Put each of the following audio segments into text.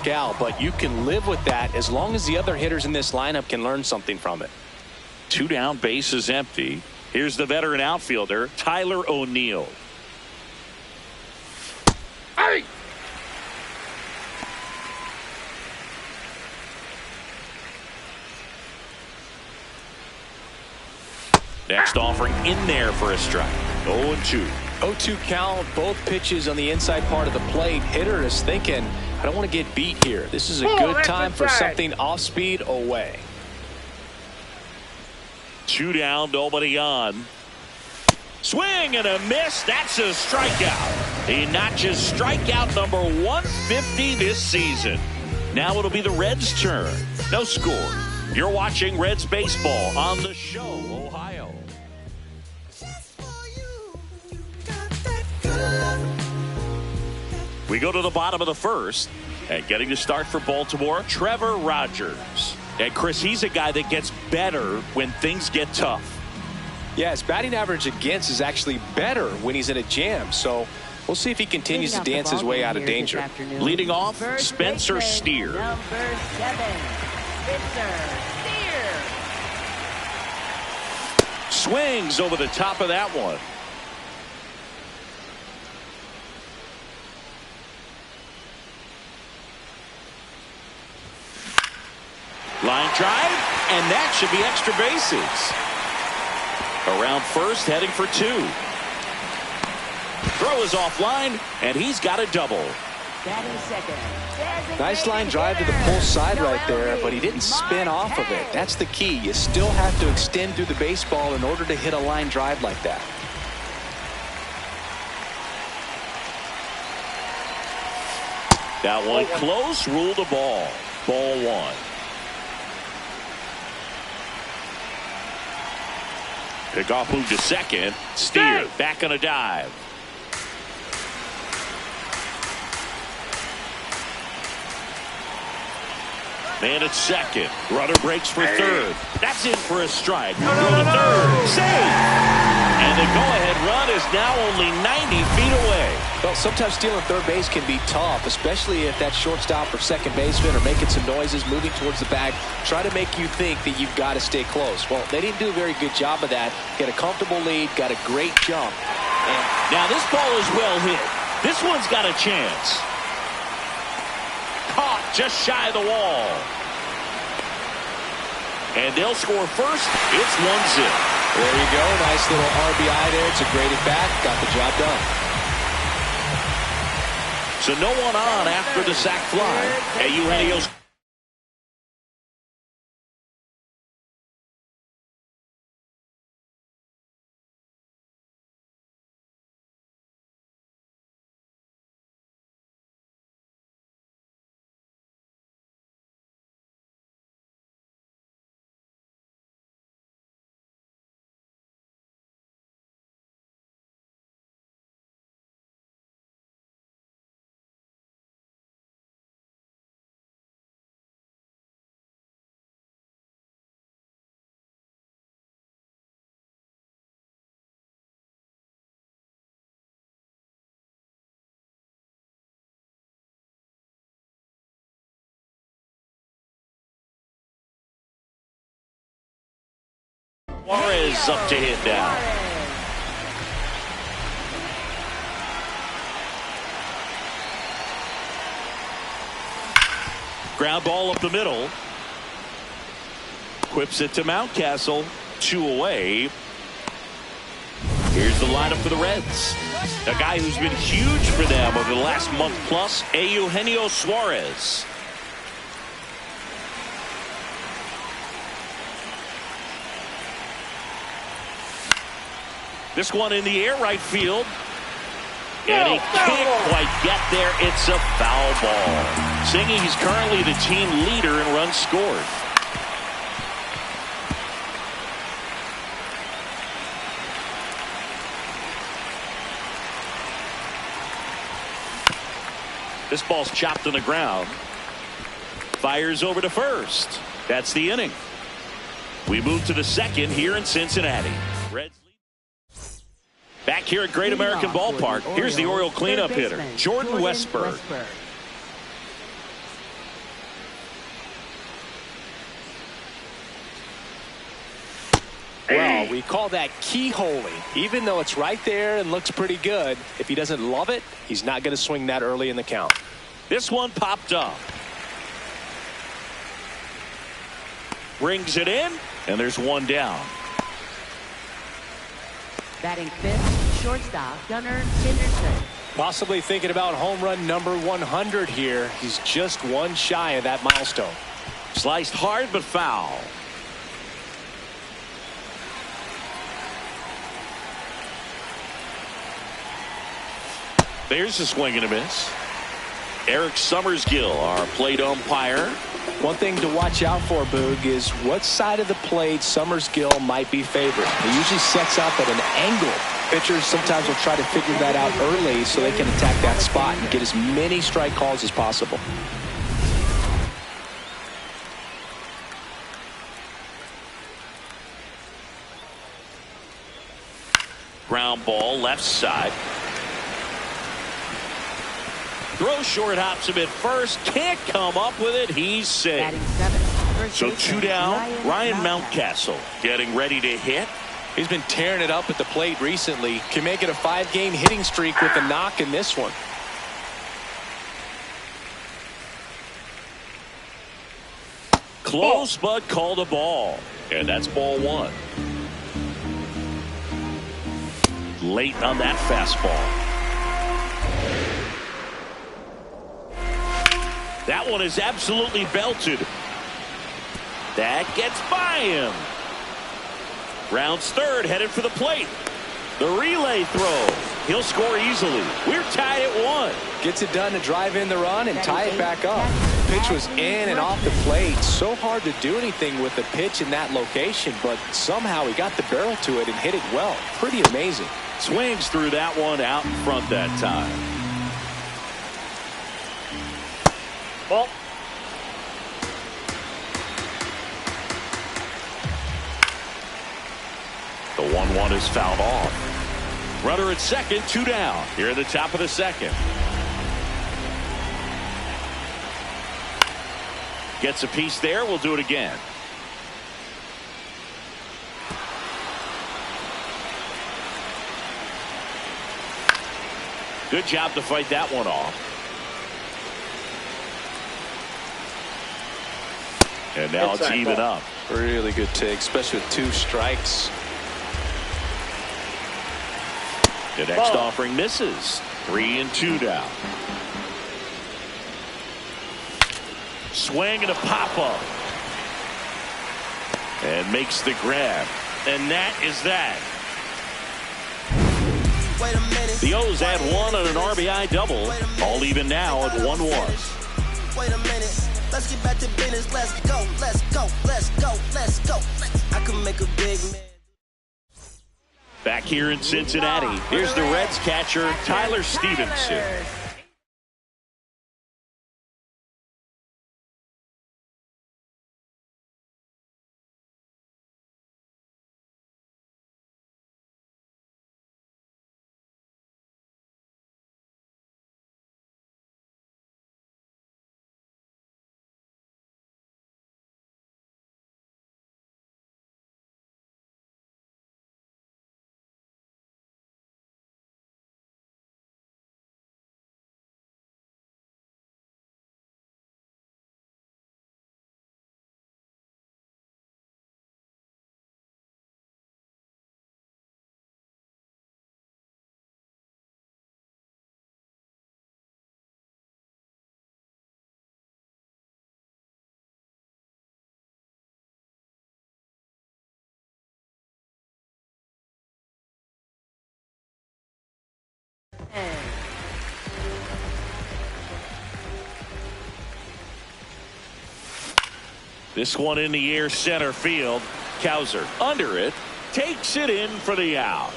Gal, but you can live with that as long as the other hitters in this lineup can learn something from it. 2 down, base is empty. Here's the veteran outfielder, Tyler O'Neill. Hey! Next offering in there for a strike. 0-2. 0-2 count, both pitches on the inside part of the plate. Hitter is thinking, I don't want to get beat here. This is a good time for something off speed away. 2 down, nobody on. Swing and a miss. That's a strikeout. He notches strikeout number 150 this season. Now it'll be the Reds' turn. No score. You're watching Reds baseball on the show, Ohio. We go to the bottom of the first, and getting to start for Baltimore, Trevor Rogers. And Chris, he's a guy that gets better when things get tough. Yeah, his batting average against is actually better when he's in a jam. So we'll see if he continues to dance his way out of danger. Leading off, Spencer Steer. Number 7, Spencer Steer. Swings over the top of that one. Line drive, and that should be extra bases. Around first, heading for 2. Throw is offline, and he's got a double. Nice line drive to the pull side right there, but he didn't spin off of it. That's the key. You still have to extend through the baseball in order to hit a line drive like that. That one close, ruled a ball. Ball 1. Pickoff move to second. Steer back on a dive. Man at second. Runner breaks for third. That's in for a strike. Throw to third. Save! And the go-ahead run is now only 90 feet away. Well, sometimes stealing third base can be tough, especially if that shortstop or second baseman are making some noises, moving towards the bag, try to make you think that you've got to stay close. Well, they didn't do a very good job of that. Get a comfortable lead, got a great jump. And now this ball is well hit. This one's got a chance. Caught just shy of the wall. And they'll score first. It's 1-0. There you go. Nice little RBI there. It's a great at bat. Got the job done. So no one on after the sac fly. Eugenio's. Suarez up to hit now. Ground ball up the middle. Quips it to Mountcastle. 2 away. Here's the lineup for the Reds. A guy who's been huge for them over the last month plus, Eugenio Suarez. This one in the air right field. And he can't quite get there. It's a foul ball. Singy, he's currently the team leader in runs scored. This ball's chopped on the ground. Fires over to first. That's the inning. We move to the second here in Cincinnati. Reds back here at Great American Ballpark. Here's the Oriole cleanup hitter, Jordan Westburg. We call that keyholing. Even though it's right there and looks pretty good, if he doesn't love it, he's not going to swing that early in the count. This one popped up. Brings it in, and there's one down. Batting fifth, shortstop Gunnar Henderson. Possibly thinking about home run number 100 here. He's just one shy of that milestone. Sliced hard but foul. There's a swing and a miss. Eric Summersgill, our plate umpire. One thing to watch out for, Boog, is what side of the plate Summersgill might be favored. He usually sets up at an angle. Pitchers sometimes will try to figure that out early so they can attack that spot and get as many strike calls as possible. Ground ball left side. Throw short, hops him at first. Can't come up with it. He's safe. Batting seventh, So two down. Ryan Mountcastle getting ready to hit. He's been tearing it up at the plate recently. Can make it a 5-game hitting streak with a knock in this one. Close, but called a ball. And that's ball one. Late on that fastball. That one is absolutely belted. That gets by him. Rounds third, headed for the plate. The relay throw. He'll score easily. We're tied at 1. Gets it done to drive in the run and tie it back up. Pitch was in and off the plate. So hard to do anything with the pitch in that location, but somehow he got the barrel to it and hit it well. Pretty amazing. Swings through that one out in front that time. Ball. The 1-1 is fouled off. Runner at second, 2 down. Here at the top of the second. Gets a piece there. We'll do it again. Good job to fight that one off. And now it's even up. Really good take, especially with 2 strikes. The next offering misses. 3 and 2 down. Swing and a pop-up. And makes the grab. And that is that. Wait a minute. The O's add 1 on an RBI double. All even now at 1-1. Wait a minute. Let's get back to business. Let's go. Let's go. Let's go. Let's go. I can make a big man. Back here in Cincinnati, here's the Reds catcher, Tyler Stevenson. This one in the air, center field. Cowser under it, takes it in for the out.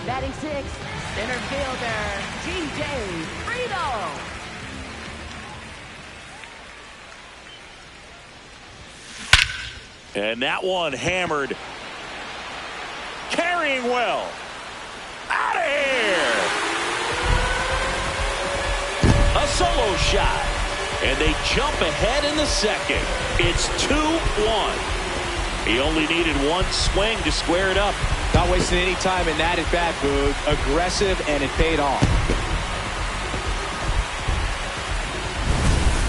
Batting sixth, center fielder T.J. Friedel. And that one hammered. Carrying well. Out of here. A solo shot. And they jump ahead in the second. It's 2-1. He only needed one swing to square it up. Not wasting any time in that at-bat, Boog. Aggressive, and it paid off.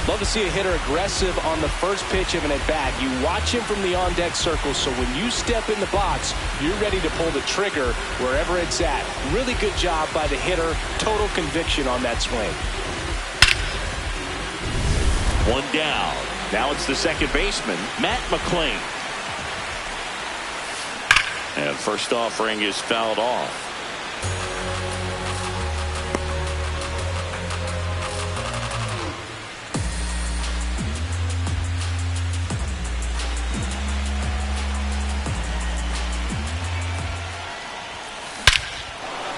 Love to see a hitter aggressive on the first pitch of an at-bat. You watch him from the on-deck circle, so when you step in the box, you're ready to pull the trigger wherever it's at. Really good job by the hitter. Total conviction on that swing. One down. Now it's the second baseman, Matt McClain. And first offering is fouled off.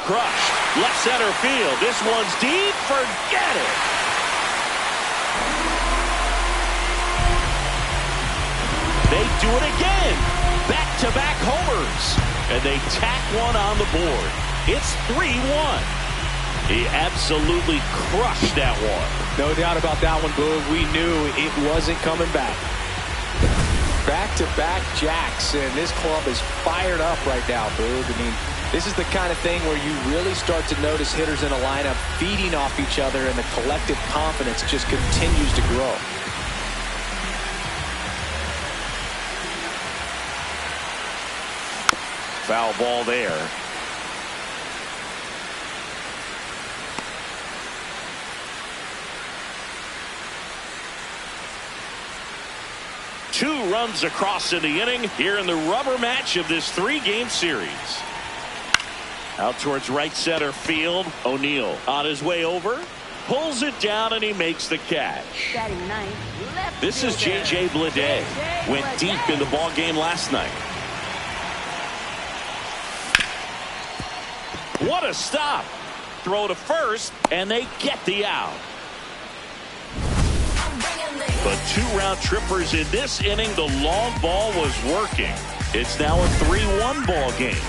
Crushed. Left center field. This one's deep. Forget it. They do it again. Back-to-back homers. And they tack one on the board. It's 3-1. He absolutely crushed that one. No doubt about that one, Boog. We knew it wasn't coming back. Back-to-back jacks, and this club is fired up right now, Boog. I mean, this is the kind of thing where you really start to notice hitters in a lineup feeding off each other, and the collective confidence just continues to grow. Foul ball there. Two runs across in the inning here in the rubber match of this three-game series. Out towards right center field. O'Neill on his way over. Pulls it down and he makes the catch. Batting ninth, left This is fielder. J.J. Bleday. Went deep in the ball game last night. What a stop. Throw to first and they get the out. But two round trippers in this inning. The long ball was working. It's now a 3-1 ball game.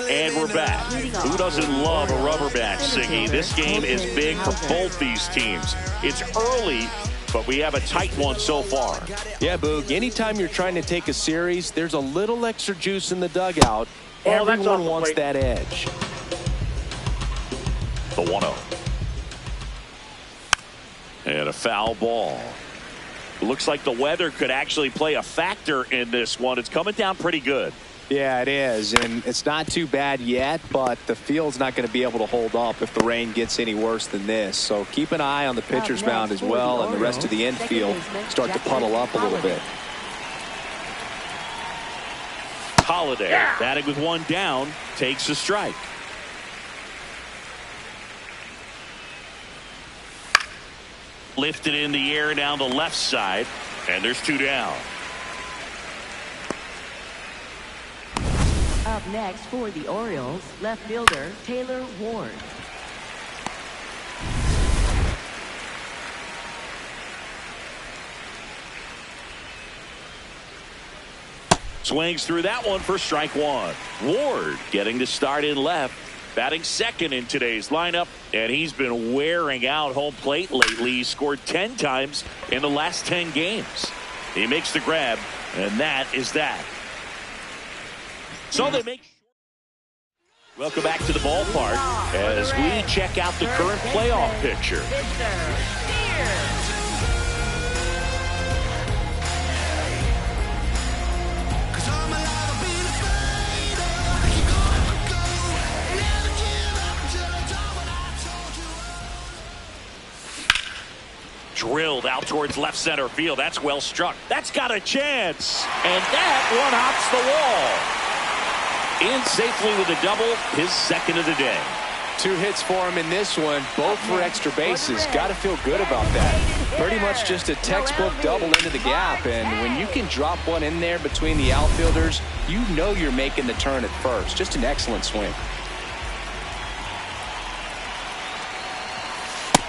And we're back. Who doesn't love a rubber match, Siggy? This game is big for both these teams. It's early, but we have a tight one so far. Yeah, Boog, anytime you're trying to take a series, there's a little extra juice in the dugout. Everyone wants that edge. The 1-0. And a foul ball. It looks like the weather could actually play a factor in this one. It's coming down pretty good. Yeah, it is, and it's not too bad yet, but the field's not going to be able to hold up if the rain gets any worse than this. So keep an eye on the pitcher's mound as well, and the rest of the infield start to puddle up a little bit. Holiday, batting with one down, takes a strike. Lifted in the air down the left side, and there's two down. Up next for the Orioles, left fielder Taylor Ward. Swings through that one for strike one. Ward getting to start in left, batting second in today's lineup, and he's been wearing out home plate lately. He scored 10 times in the last 10 games. He makes the grab, and that is that. So they make. Welcome back to the ballpark as we check out the current playoff picture. Drilled out towards left center field. That's well struck. That's got a chance. And that one hops the wall. In safely with a double, his second of the day. 2 hits for him in this one, both for extra bases. Got to feel good about that. Pretty much just a textbook double into the gap, and when you can drop one in there between the outfielders, you know you're making the turn at first. Just an excellent swing.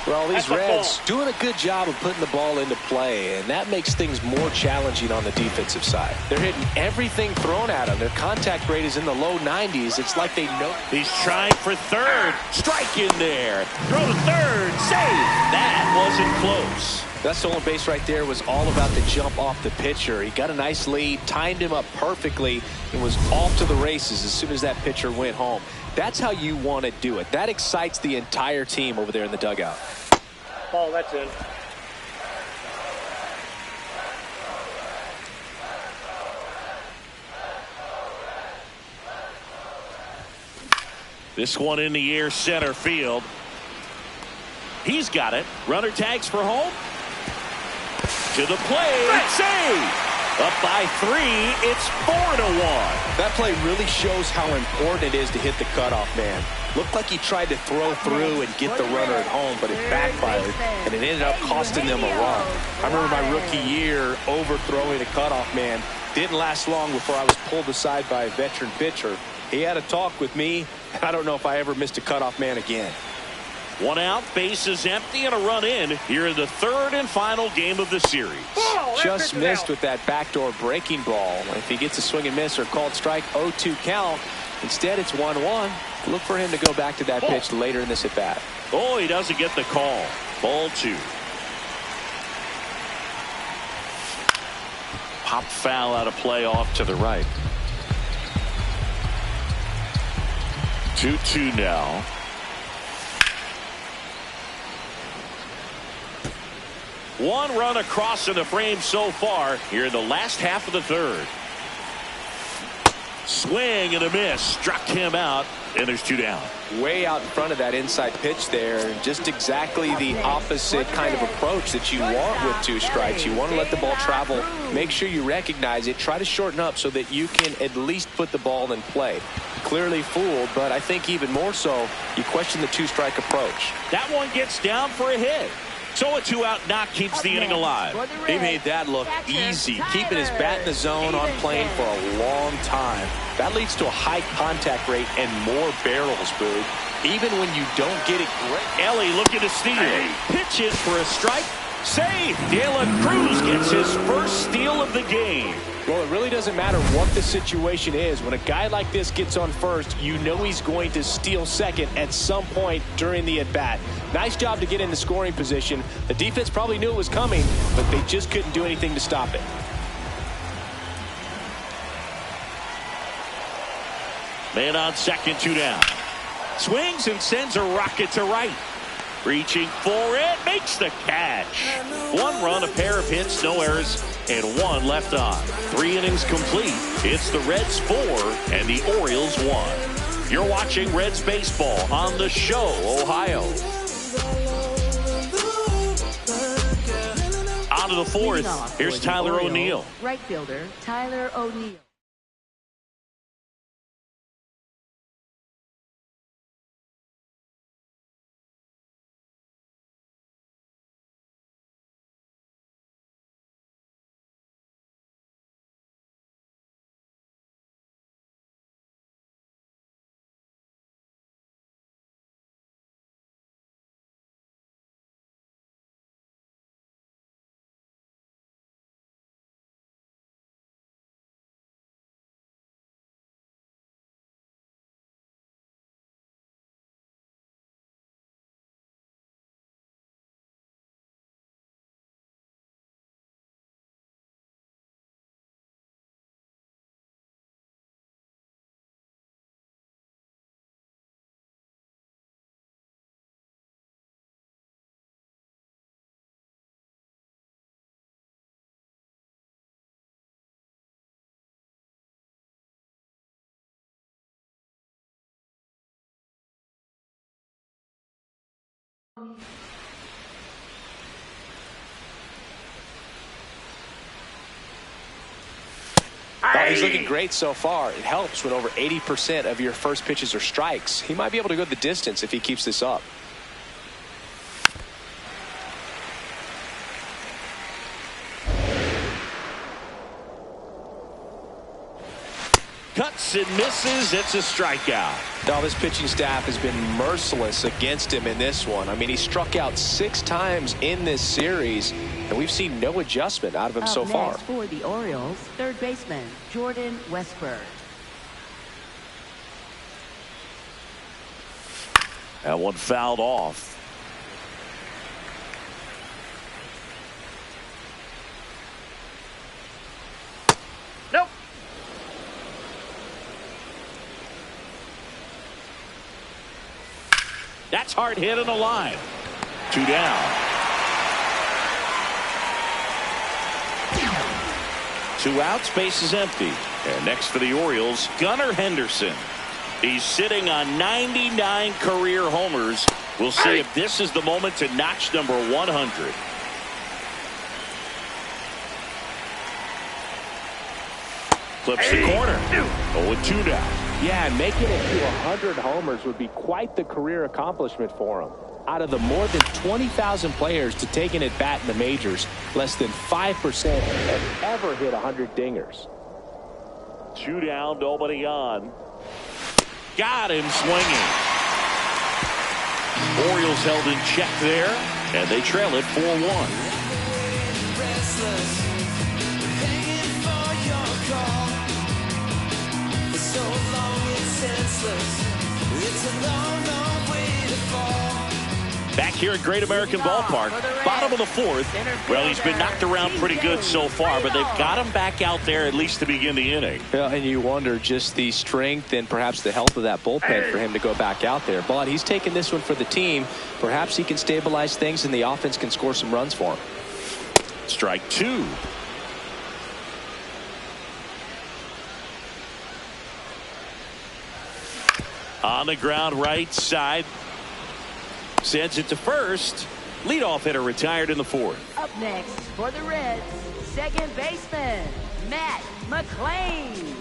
Well, these Reds doing a good job of putting the ball into play, and that makes things more challenging on the defensive side. They're hitting everything thrown at them. Their contact rate is in the low 90s. It's like they know. He's trying for third. Strike in there. Throw to third. Save. That wasn't close. That stolen base right there was all about the jump off the pitcher. He got a nice lead, timed him up perfectly, and was off to the races as soon as that pitcher went home. That's how you want to do it. That excites the entire team over there in the dugout. Ball, that's in. This one in the air, center field. He's got it. Runner tags for home. To the plate. Save. Up by 3. It's 4-1. That play really shows how important it is to hit the cutoff man. Looked like he tried to throw through and get the runner at home, but it backfired, and it ended up costing them a run. I remember my rookie year overthrowing a cutoff man. Didn't last long before I was pulled aside by a veteran pitcher. He had a talk with me. I don't know if I ever missed a cutoff man again. 1 out, bases empty, and a run in here in the third and final game of the series. Just missed with that backdoor breaking ball. If he gets a swing and miss or called strike, 0-2 count. Instead, it's 1-1. Look for him to go back to that pitch later in this at bat. Oh, he doesn't get the call. Ball 2. Pop foul out of play off to the right. 2-2 now. One run across in the frame so far here in the last half of the third. Swing and a miss. Struck him out, and there's 2 down. Way out in front of that inside pitch there. Just exactly the opposite kind of approach that you want with 2 strikes. You want to let the ball travel. Make sure you recognize it. Try to shorten up so that you can at least put the ball in play. Clearly fooled, but I think even more so, you question the 2-strike approach. That one gets down for a hit. So a 2-out knock keeps the inning alive. He made that look easy, keeping his bat in the zone on plane for a long time. That leads to a high contact rate and more barrels, Boog. Even when you don't get it great. Ellie looking to steal. Pitch in for a strike. Save. Dylan Cruz gets his first steal of the game. Well, it really doesn't matter what the situation is. When a guy like this gets on first, you know he's going to steal second at some point during the at-bat. Nice job to get in the scoring position. The defense probably knew it was coming, but they just couldn't do anything to stop it. Man on second, 2 down. Swings and sends a rocket to right. Reaching for it, makes the catch. 1 run, a pair of hits, no errors, and 1 left on. 3 innings complete. It's the Reds 4 and the Orioles 1. You're watching Reds baseball on the show, Ohio. On to the 4th. Here's Tyler O'Neill. Right fielder, Tyler O'Neill. He's looking great so far. It helps when over 80% of your first pitches are strikes. He might be able to go the distance if he keeps this up. Cuts and misses. It's a strikeout. Now, this pitching staff has been merciless against him in this one. I mean, he struck out 6 times in this series, and we've seen no adjustment out of him so far. Next for the Orioles, third baseman Jordan Westburg. That one fouled off. Nope. That's hard hit on the line. 2 down. 2 outs, base is empty. And next for the Orioles, Gunnar Henderson. He's sitting on 99 career homers. We'll see if this is the moment to notch number 100. Clips the corner. 0-2 now. Yeah, and making it to 100 homers would be quite the career accomplishment for him. Out of the more than 20,000 players to take an at-bat in the majors, less than 5% have ever hit 100 dingers. 2 down, nobody on. Got him swinging. Orioles held in check there, and they trail it 4-1. Back here at Great American Ballpark, bottom of the 4th. Well, he's been knocked around pretty good so far, but they've got him back out there at least to begin the inning. Yeah, and you wonder just the strength and perhaps the health of that bullpen for him to go back out there. But he's taking this one for the team. Perhaps he can stabilize things and the offense can score some runs for him. Strike 2. On the ground right side. Sends it to first. Leadoff hitter retired in the 4th. Up next for the Reds, second baseman Matt McLain.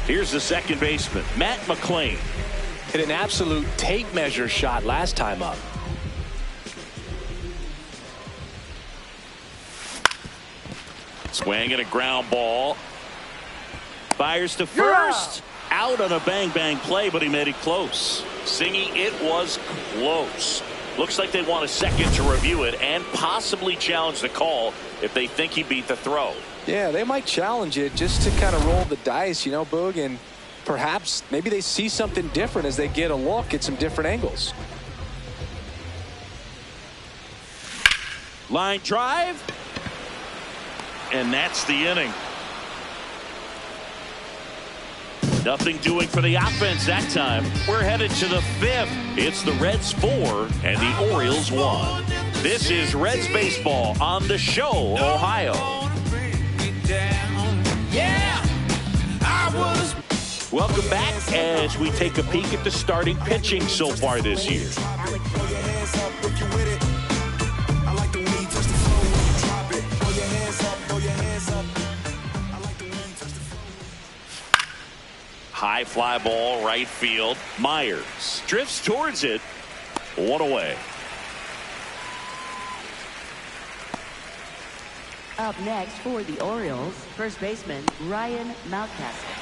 Here's the second baseman, Matt McLain. Hit an absolute tape measure shot last time up. Swing and a ground ball. Fires to first. Out on a bang-bang play, but he made it close. Singy, it was close. Looks like they want a second to review it and possibly challenge the call if they think he beat the throw. Yeah, they might challenge it just to kind of roll the dice, you know, Boog, and perhaps maybe they see something different as they get a look at some different angles. Line drive. And that's the inning. Nothing doing for the offense that time. We're headed to the 5th. It's the Reds 4 and the Orioles 1. This is Reds baseball on the show, Ohio. Welcome back as we take a peek at the starting pitching so far this year. High fly ball, right field. Myers drifts towards it. 1 away. Up next for the Orioles, first baseman Ryan Mountcastle.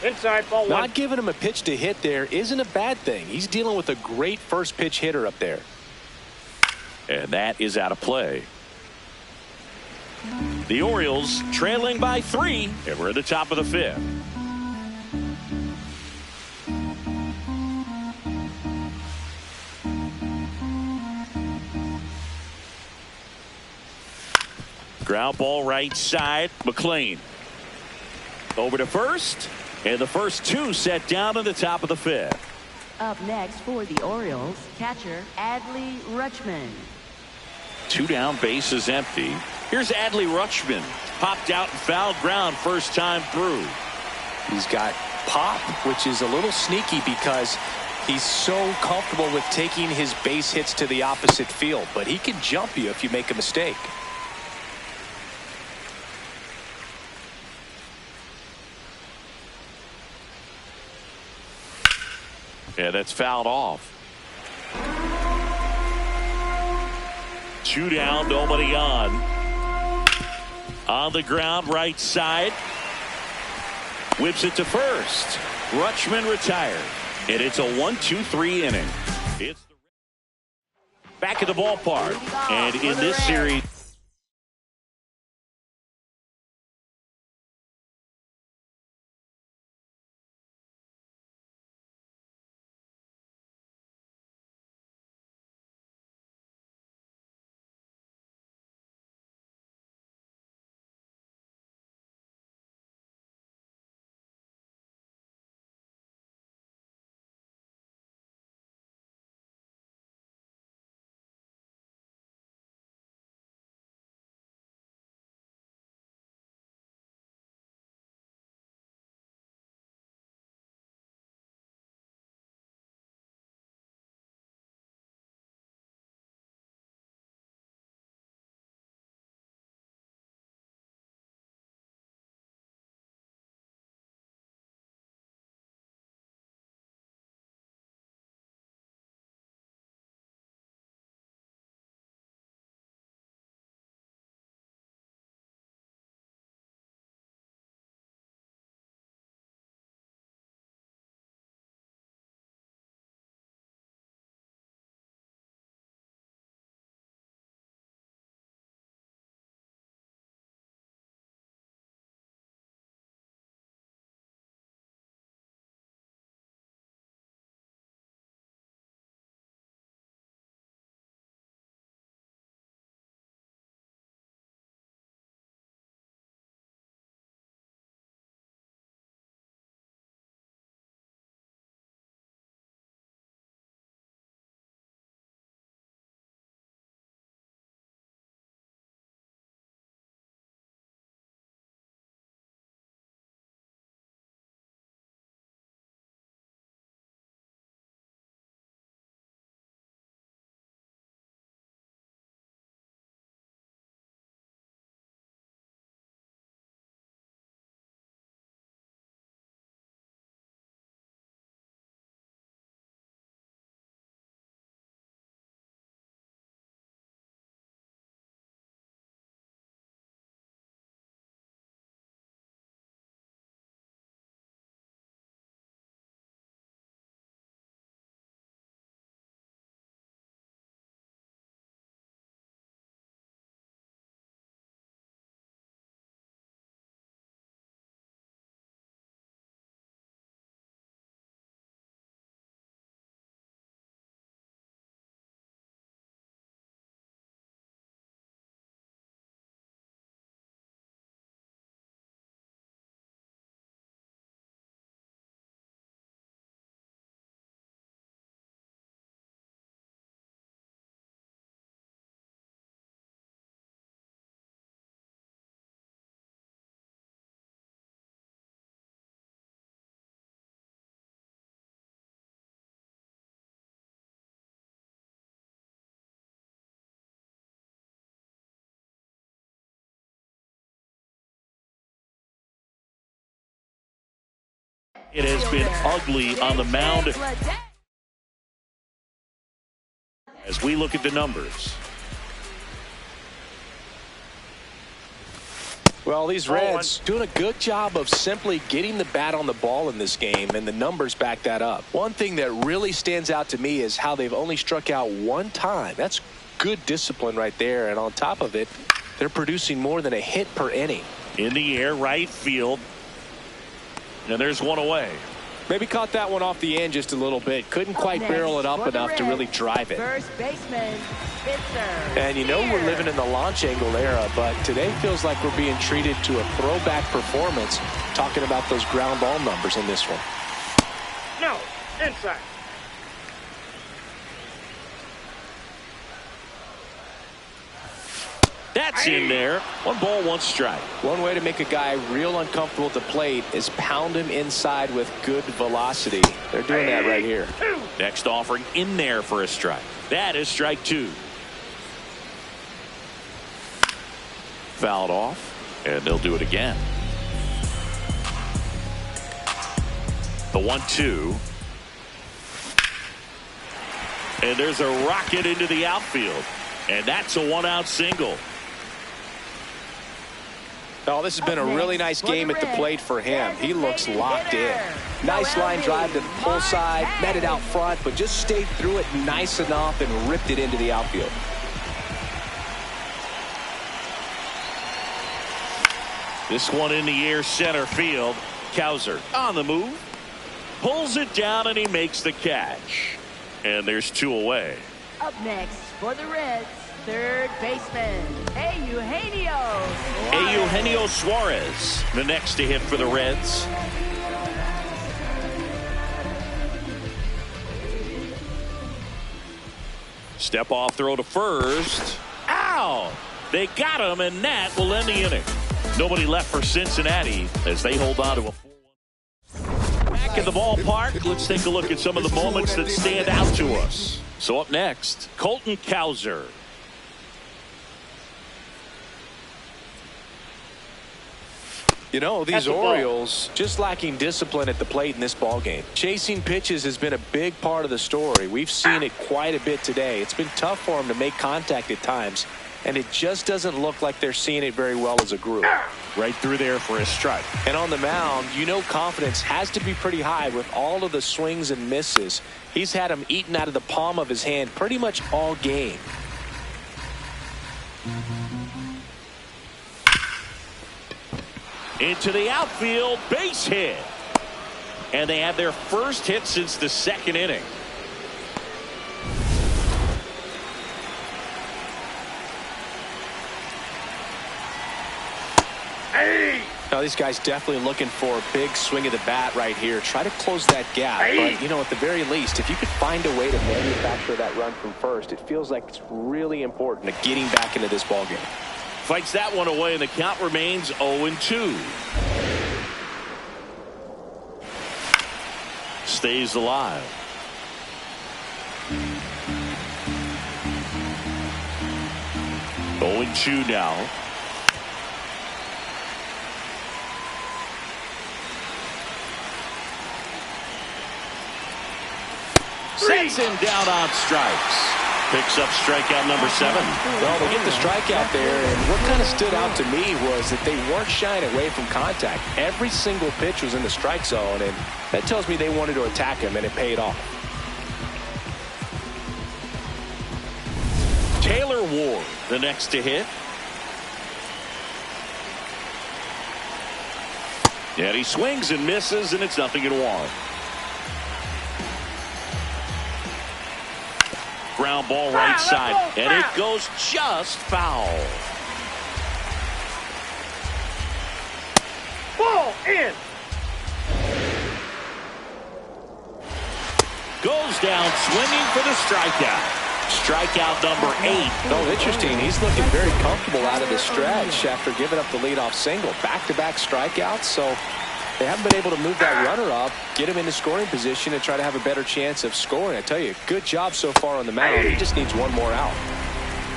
Inside, ball 1. Not giving him a pitch to hit there isn't a bad thing. He's dealing with a great first pitch hitter up there. And that is out of play. The Orioles trailing by 3, and we're at the top of the 5th. Ground ball right side. McLain over to first, and the first 2 set down in the top of the 5th. Up next for the Orioles, catcher Adley Rutschman. 2 down, base is empty. Here's Adley Rutschman. Popped out and fouled ground first time through. He's got pop, which is a little sneaky because he's so comfortable with taking his base hits to the opposite field, but he can jump you if you make a mistake. Yeah, that's fouled off. 2 down, nobody on. On the ground, right side. Whips it to first. Rutschman retired. And it's a 1-2-3 inning. It's back at the ballpark. And in this series, it has been ugly on the mound as we look at the numbers. Well, these Reds doing a good job of simply getting the bat on the ball in this game, and the numbers back that up. One thing that really stands out to me is how they've only struck out 1 time. That's good discipline right there, and on top of it, they're producing more than a hit per inning. In the air, right field. And there's one away. Maybe caught that one off the end just a little bit. Couldn't quite barrel it up enough to really drive it. First baseman, Spitzer. And you know we're living in the launch angle era, but today feels like we're being treated to a throwback performance, talking about those ground ball numbers in this one. No, inside. That's in there. 1 ball, 1 strike. One way to make a guy real uncomfortable at the plate is pound him inside with good velocity. They're doing that right here. Next offering in there for a strike. That is strike 2. Fouled off, and they'll do it again. The 1-2. And there's a rocket into the outfield. And that's a 1-out single. Oh, this has been a really nice game at the plate for him. He looks locked in. Nice line drive to the pull side, met it out front, but just stayed through it nice enough and ripped it into the outfield. This one in the air, center field. Cowser on the move. Pulls it down, and he makes the catch. And there's 2 away. Up next for the Reds, third baseman, Eugenio Suarez, the next to hit for the Reds. Step off throw to first. Ow! They got him, and that will end the inning. Nobody left for Cincinnati as they hold on to a 4-1. Back at the ballpark, let's take a look at some of the moments that stand out to us. So up next, Colton Cowser. You know, these Orioles just lacking discipline at the plate in this ballgame. Chasing pitches has been a big part of the story. We've seen it quite a bit today. It's been tough for them to make contact at times, and it just doesn't look like they're seeing it very well as a group. Right through there for a strike. And on the mound, you know confidence has to be pretty high with all of the swings and misses. He's had them eaten out of the palm of his hand pretty much all game. Into the outfield, base hit. And they have their first hit since the 2nd inning. Now, these guys definitely looking for a big swing of the bat right here. Try to close that gap. But, you know, at the very least, if you could find a way to manufacture that run from first, it feels like it's really important to getting back into this ballgame. Fights that one away, and the count remains 0-2. Stays alive. Oh, 0-2 now. Sets him down on strikes. Picks up strikeout number 7. Well, they get the strikeout there, and what kind of stood out to me was that they weren't shying away from contact. Every single pitch was in the strike zone, and that tells me they wanted to attack him, and it paid off. Taylor Ward, the next to hit. And he swings and misses, and it's 0-1. Ground ball right side, and it goes just foul. Ball in. Goes down swinging for the strikeout. Strikeout number 8. Oh, interesting. He's looking very comfortable out of the stretch after giving up the leadoff single. Back-to-back strikeouts, so they haven't been able to move that runner up, get him into scoring position, and try to have a better chance of scoring. I tell you, good job so far on the mound. He just needs one more out.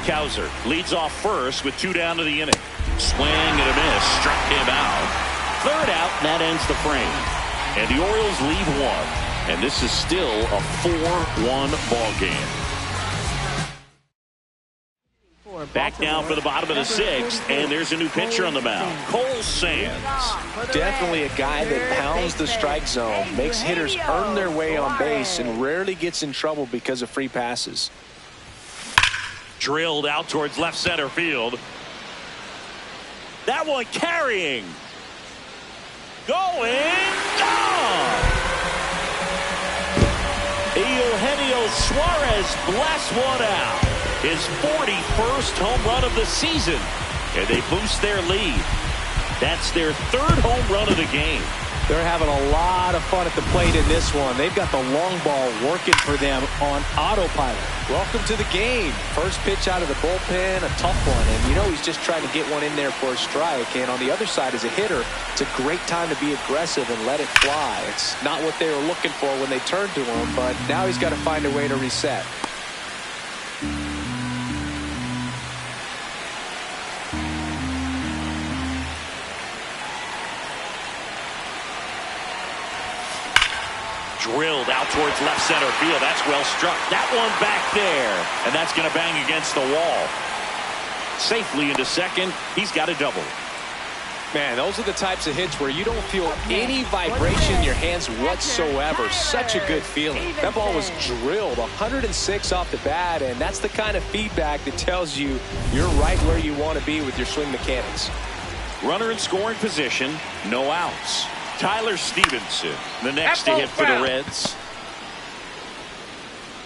Cowser leads off first with 2 down to the inning. Swing and a miss, struck him out. 3rd out, and that ends the frame. And the Orioles lead 1. And this is still a 4-1 ball game. Back now for the bottom of the 6th, and there's a new pitcher on the mound, Cole Sands. Definitely a guy that pounds the strike zone, makes hitters earn their way on base, and rarely gets in trouble because of free passes. Drilled out towards left center field. That one carrying. Going gone. Eugenio Suarez blasts one out. His 41st home run of the season, and they boost their lead. That's their 3rd home run of the game. They're having a lot of fun at the plate in this one. They've got the long ball working for them on autopilot. Welcome to the game. First pitch out of the bullpen, a tough one. And you know he's just trying to get one in there for a strike. And on the other side, as a hitter, it's a great time to be aggressive and let it fly. It's not what they were looking for when they turned to him, but now he's got to find a way to reset. Drilled out towards left center field. That's well struck. That one back there. And that's going to bang against the wall. Safely into second. He's got a double. Man, those are the types of hits where you don't feel any vibration in your hands whatsoever. Such a good feeling. That ball was drilled 106 off the bat, and that's the kind of feedback that tells you you're right where you want to be with your swing mechanics. Runner in scoring position. No outs. Tyler Stevenson, the next to hit for the Reds.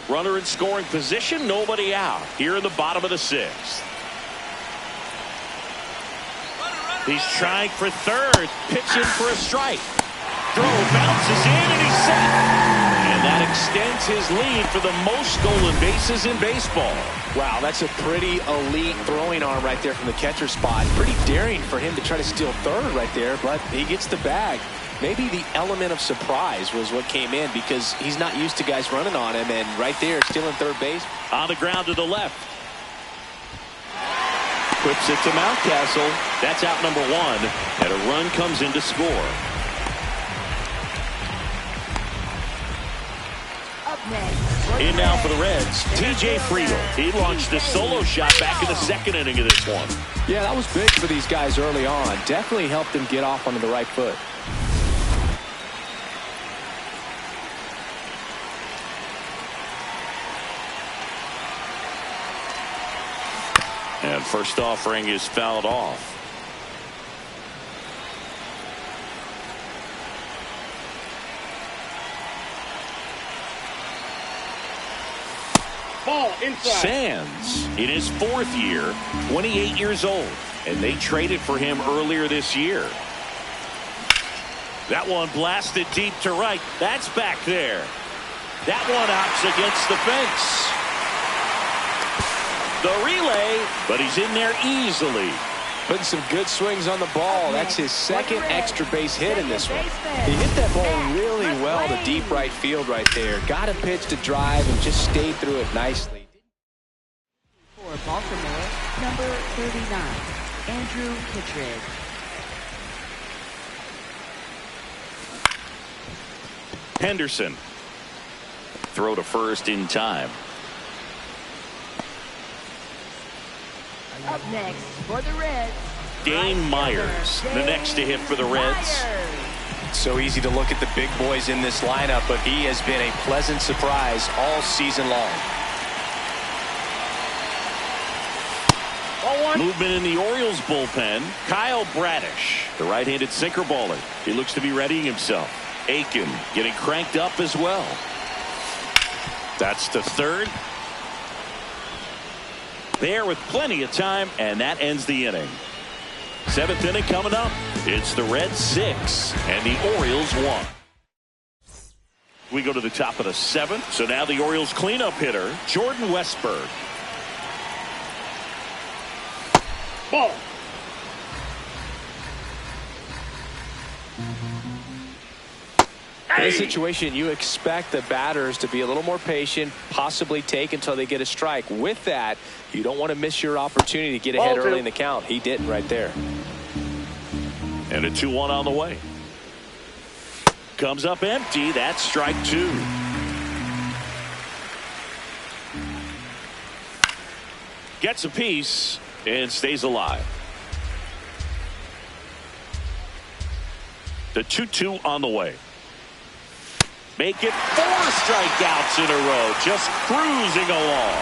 Runner in scoring position, nobody out. Here in the bottom of the sixth. He's trying for third, pitching for a strike. Throw bounces in, and he's set. And that extends his lead for the most stolen bases in baseball. Wow, that's a pretty elite throwing arm right there from the catcher spot. Pretty daring for him to try to steal third right there, but he gets the bag. Maybe the element of surprise was what came in because he's not used to guys running on him, and right there, stealing third base. On the ground to the left. Puts it to Mountcastle. That's out number one, and a run comes in to score. Up next. In now for the Reds, TJ Friedl. He launched a solo shot back in the second inning of this one. Yeah, that was big for these guys early on. Definitely helped them get off onto the right foot. And first offering is fouled off. Ball inside. Sands in his fourth year, 28 years old, and they traded for him earlier this year. That one blasted deep to right. That's back there. That one hops against the fence. The relay, but he's in there easily. Putting some good swings on the ball. That's his second extra base hit in this one. He hit that ball really well to deep right field right there. Got a pitch to drive and just stayed through it nicely. For Baltimore, number 39, Andrew Kittredge. Henderson. Throw to first in time. Up next for the Reds, Dane Myers, the next to hit for the Reds. So easy to look at the big boys in this lineup, but he has been a pleasant surprise all season long. Movement in the Orioles bullpen. Kyle Bradish, the right-handed sinker baller. He looks to be readying himself. Aiken getting cranked up as well. That's to third. There with plenty of time, and that ends the inning. Seventh inning coming up. It's the Reds 6 and the Orioles 1. We go to the top of the seventh. So now the Orioles cleanup hitter, Jordan Westburg. Ball. In this situation, you expect the batters to be a little more patient, possibly take until they get a strike. With that, you don't want to miss your opportunity to get ahead early in the count. He didn't right there. And a 2-1 on the way. Comes up empty. That's strike two. Gets a piece and stays alive. The 2-2 on the way. Make it 4 strikeouts in a row. Just cruising along.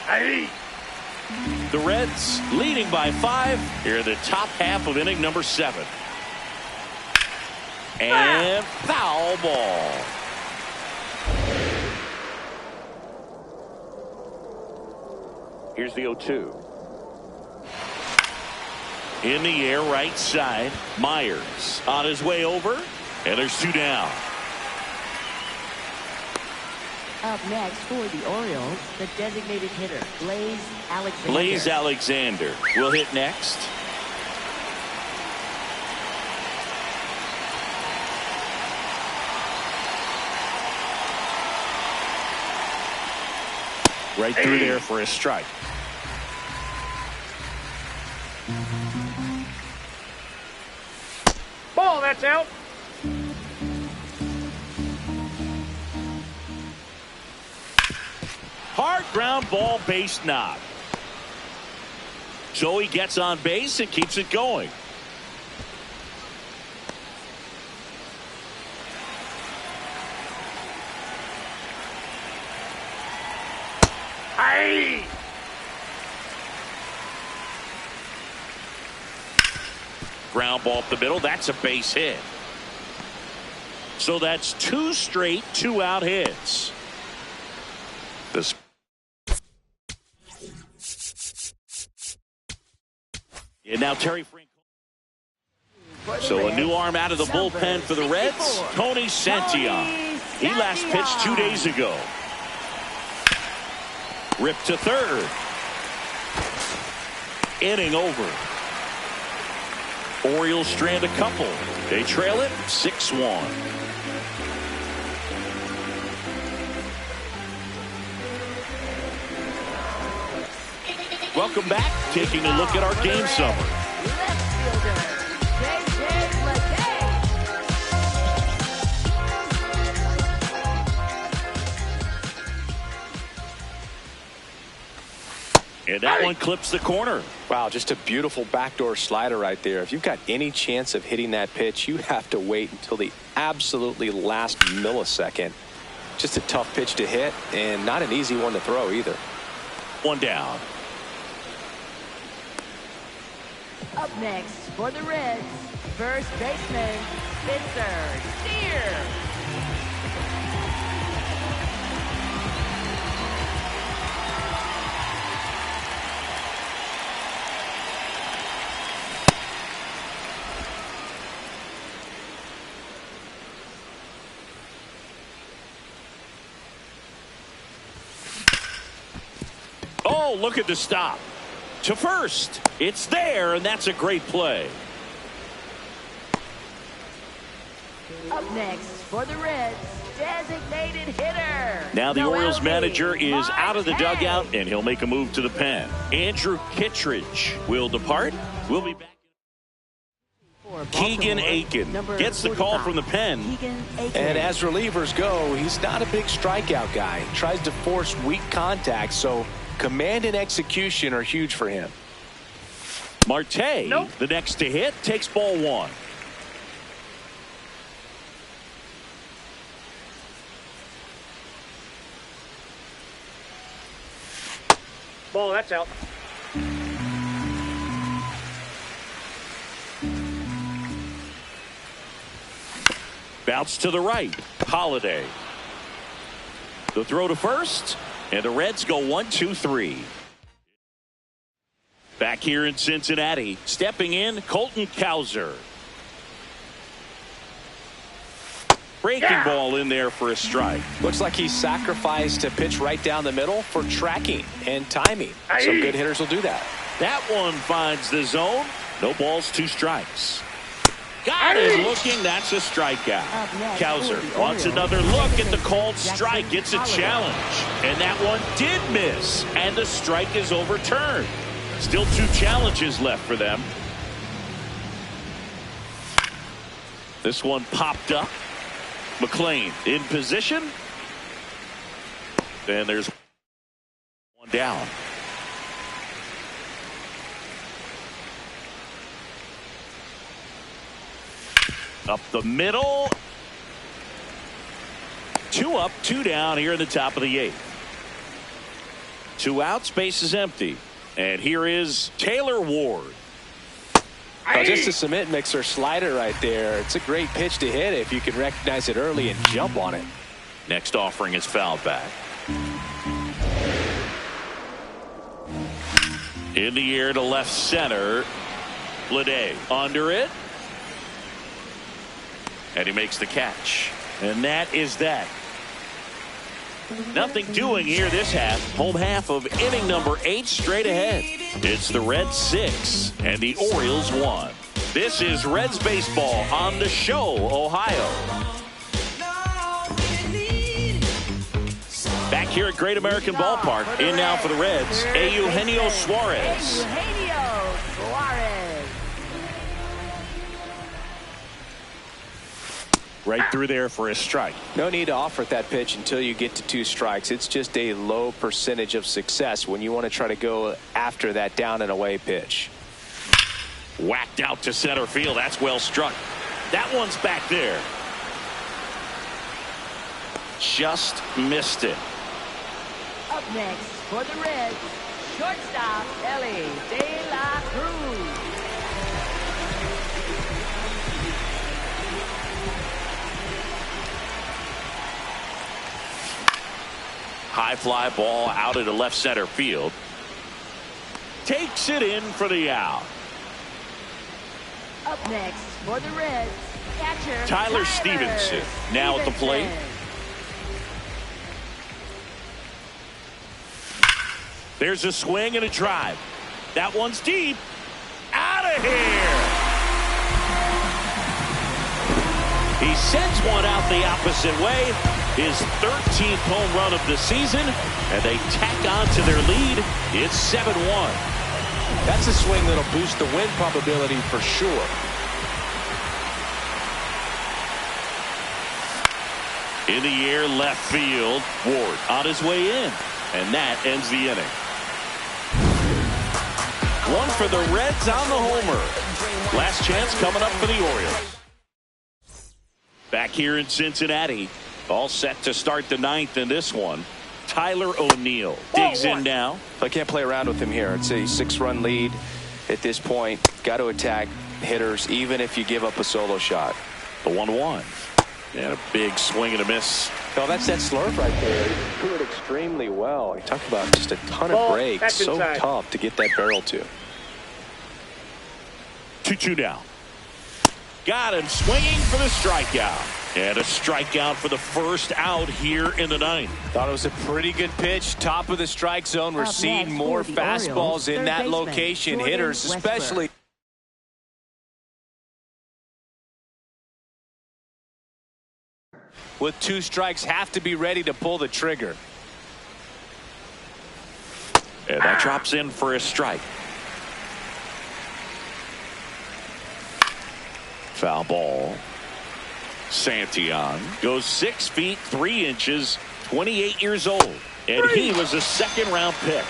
Hey. The Reds leading by 5 here in the top half of inning number 7. And foul ball. Here's the 0-2. In the air, right side. Myers on his way over, and there's 2 down. Up next for the Orioles, the designated hitter, Blaze Alexander. Blaze Alexander will hit next. Right through there for a strike. Ball, that's out. Hard ground ball, base knock. Joey gets on base and keeps it going. Aye. Ground ball up the middle. That's a base hit. So that's 2 straight 2-out hits. This. And now Terry Frank. So a new arm out of the bullpen for the Reds, Tony Santillan. He last pitched 2 days ago. Ripped to third. Inning over. Orioles strand a couple. They trail it 6-1. Welcome back. Taking a look at our game summary. Left fielder, And that one clips the corner. Wow, just a beautiful backdoor slider right there. If you've got any chance of hitting that pitch, you have to wait until the absolutely last millisecond. Just a tough pitch to hit, and not an easy one to throw either. 1 down. Up next for the Reds, first baseman, Spencer Steer. Oh, look at the stop. To first. It's there, and that's a great play. Up next for the Reds, designated hitter. Now the Noel Orioles manager Marte. is out of the dugout, and he'll make a move to the pen. Andrew Kittredge will depart. We'll be back. Keegan Aiken gets the call from the pen. And as relievers go, he's not a big strikeout guy. He tries to force weak contact, so command and execution are huge for him. Marte, the next to hit, takes ball 1. Ball, that's out. Bounce to the right. Holiday. The throw to first, and the Reds go 1-2-3. Back here in Cincinnati, stepping in, Colton Cowser. Breaking ball in there for a strike. Looks like he sacrificed to pitch right down the middle for tracking and timing. Some good hitters will do that. That one finds the zone. No balls, 2 strikes. Got it looking. That's a strikeout. Cowser wants another look at the called strike. It's a challenge. And that one did miss. And the strike is overturned. Still 2 challenges left for them. This one popped up. McLean in position. And there's 1 down. Up the middle. 2 up, 2 down here in the top of the 8th. 2 outs, base is empty. And here is Taylor Ward. Just a cement mixer slider right there. It's a great pitch to hit if you can recognize it early and jump on it. Next offering is fouled back. In the air to left center. Bleday under it. And he makes the catch. And that is that. Nothing doing here this half. Home half of inning number 8 straight ahead. It's the Reds 6 and the Orioles 1. This is Reds baseball on the Show, Ohio. Back here at Great American Ballpark. In now for the Reds, Eugenio Suarez. Eugenio Suarez. Right through there for a strike. No need to offer that pitch until you get to 2 strikes. It's just a low percentage of success when you want to try to go after that down and away pitch. Whacked out to center field. That's well struck. That one's back there. Just missed it. Up next for the Reds, shortstop Ellie De La Cruz. High fly ball out into left center field. Takes it in for the out. Up next for the Reds, catcher Tyler Stevenson now at the plate. There's a swing and a drive. That one's deep. Out of here. He sends one out the opposite way. His 13th home run of the season. And they tack on to their lead. It's 7-1. That's a swing that'll boost the win probability for sure. In the air left field. Ward on his way in. And that ends the inning. One for the Reds on the homer. Last chance coming up for the Orioles. Back here in Cincinnati. All set to start the 9th in this one. Tyler O'Neill digs in now. I can't play around with him here. It's a 6-run lead at this point. Got to attack hitters even if you give up a solo shot. The 1-1. And a big swing and a miss. No, that's that slurve right there. He threw it extremely well. You talk about just a ton of breaks. So tough to get that barrel to. 2-2 now. Got him swinging for the strikeout. And a strikeout for the first out here in the 9th. Thought it was a pretty good pitch. Top of the strike zone. We're seeing more fastballs in that location. Hitters especially. With 2 strikes, have to be ready to pull the trigger. And that drops in for a strike. Foul ball. Santillan goes 6 feet 3 inches, 28 years old. And he was a 2nd-round pick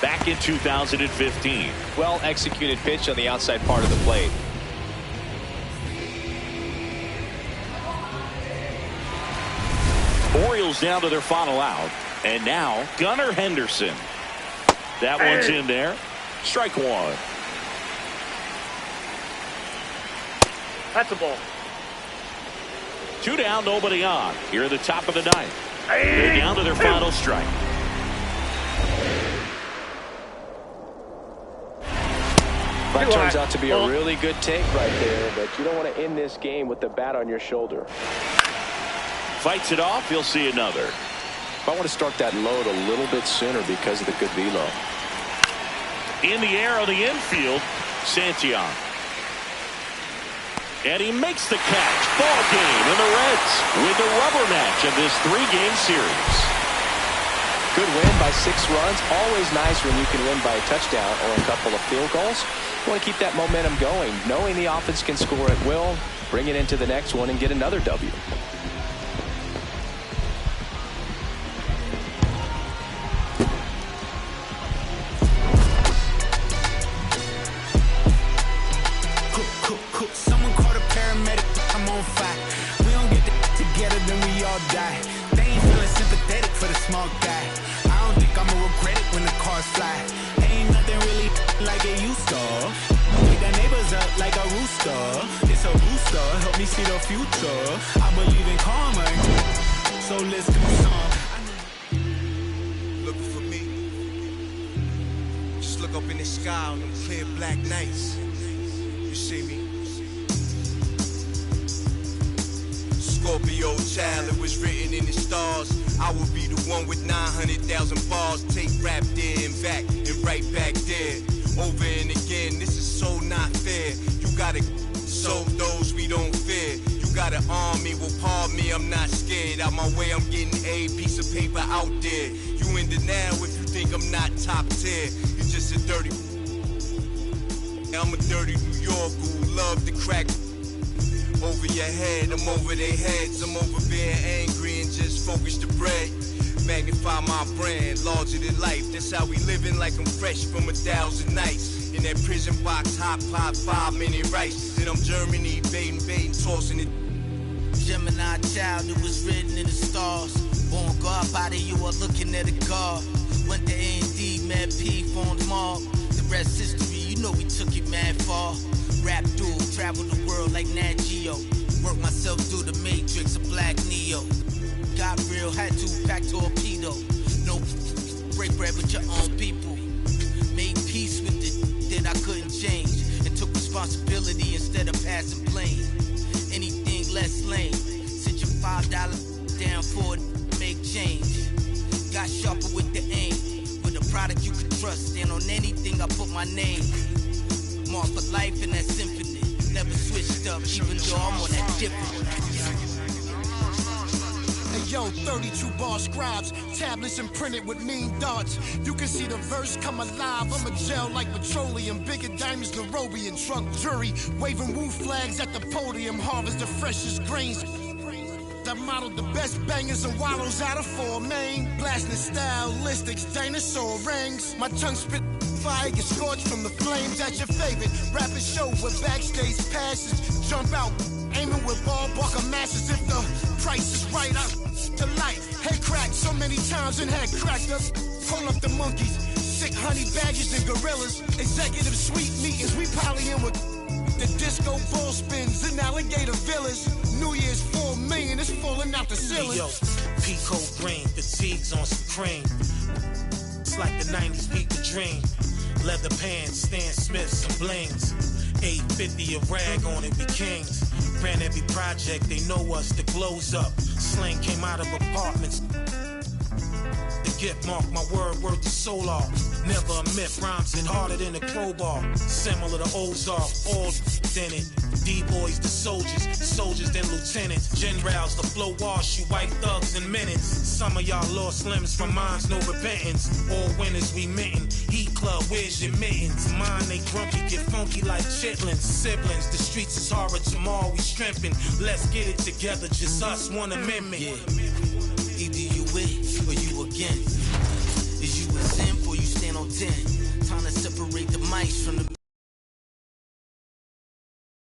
back in 2015. Well executed pitch on the outside part of the plate. Orioles down to their final out. And now Gunnar Henderson. That one's in there. Strike 1. That's a ball. 2 down, nobody on. Here at the top of the 9th. They're down to their final strike. That turns out to be a really good take right there, but you don't want to end this game with the bat on your shoulder. Fights it off, you'll see another. I want to start that load a little bit sooner because of the good velo. In the air on the infield, Santillan. And he makes the catch. Ball game, and the Reds win the rubber match of this 3-game series. Good win by 6 runs. Always nice when you can win by a touchdown or a couple of field goals. You want to keep that momentum going, knowing the offense can score at will, bring it into the next one, and get another W. Someone called a paramedic, I'm on fire. We don't get together, then we all die. They ain't feeling sympathetic for the small guy. I don't think I'ma regret it when the cars fly. Ain't nothing really like it used to. Wake the neighbors up like a rooster. It's a booster, help me see the future. I believe in karma, so let's do some. Looking for me. Just look up in the sky on them clear black nights. You see me? Scorpio child, it was written in the stars. I will be the one with 900,000 bars. Take rap there and back and right back there. Over and again, this is so not fair. You gotta soak those we don't fear. You gotta arm me, well pardon me, I'm not scared. Out my way, I'm getting a piece of paper out there. You in the now if you think I'm not top tier. You're just a dirty. I'm a dirty New York who love to crack. Over your head, I'm over their heads. I'm over being angry and just focus the bread. Magnify my brand, larger than life. That's how we living, like I'm fresh from 1,000 nights. In that prison box, hot pot, 5-minute rice. Then I'm Germany, baiting, tossing it. Gemini child, it was written in the stars. Born God body, you are looking at a God. Went to A&D, mad P, formed mob. The rest history, you know we took it mad far. Rap duel, travel the world like Nat Geo. Work myself through the matrix, a black Neo. Got real, had to pack torpedo. No break bread with your own people. Made peace with it that I couldn't change. And took responsibility instead of passing blame. Anything less lame. Sit your $5 down for it, make change. Got sharper with the aim. With a product you can trust. And on anything I put my name. Mark for life in that symphony. Never switched up, even though I'm on that different. Hey yo, 32 bar scribes, tablets imprinted with mean darts. You can see the verse come alive. I'm a gel like petroleum, bigger diamonds than Nairobi and truck jury. Waving woo flags at the podium, harvest the freshest grains. I modeled the best bangers and wallows out of 4 main. Blasting stylistics, dinosaur rings. My tongue spit fire, get scorched from the flames. That's your favorite rapping show with backstage passes. Jump out, aiming with ball buckle matches. If the price is right, I to light. Head cracked so many times and head cracked up. Pull up the monkeys, sick honey badgers and gorillas. Executive suite meetings, we poly in with the disco ball spins and alligator villas. New Year's 4 million is falling out the ceiling. Yo, Pico green, fatigues on some cream. It's like the 90s beat the dream. Leather pants, Stan Smiths and blings. 850 a rag on it, we kings. Ran every project, they know us, the glow's up. Slang came out of apartments. The gift mark, my word the solar. Never admit rhymes hit harder than a crowbar. Similar to Ozark, all in it. D-boys, the soldiers then lieutenants. Generals, the flow wash you white thugs in minutes. Some of y'all lost limbs from mines, no repentance. All winners we mitten. Heat club, where's your mittens? Mine, they grumpy, get funky like chitlins. Siblings, the streets is horror, tomorrow we strengthen. Let's get it together, just us, one amendment. Yeah. Either you with or you against. Is you a simp or you stand on 10? Time to separate the mice from the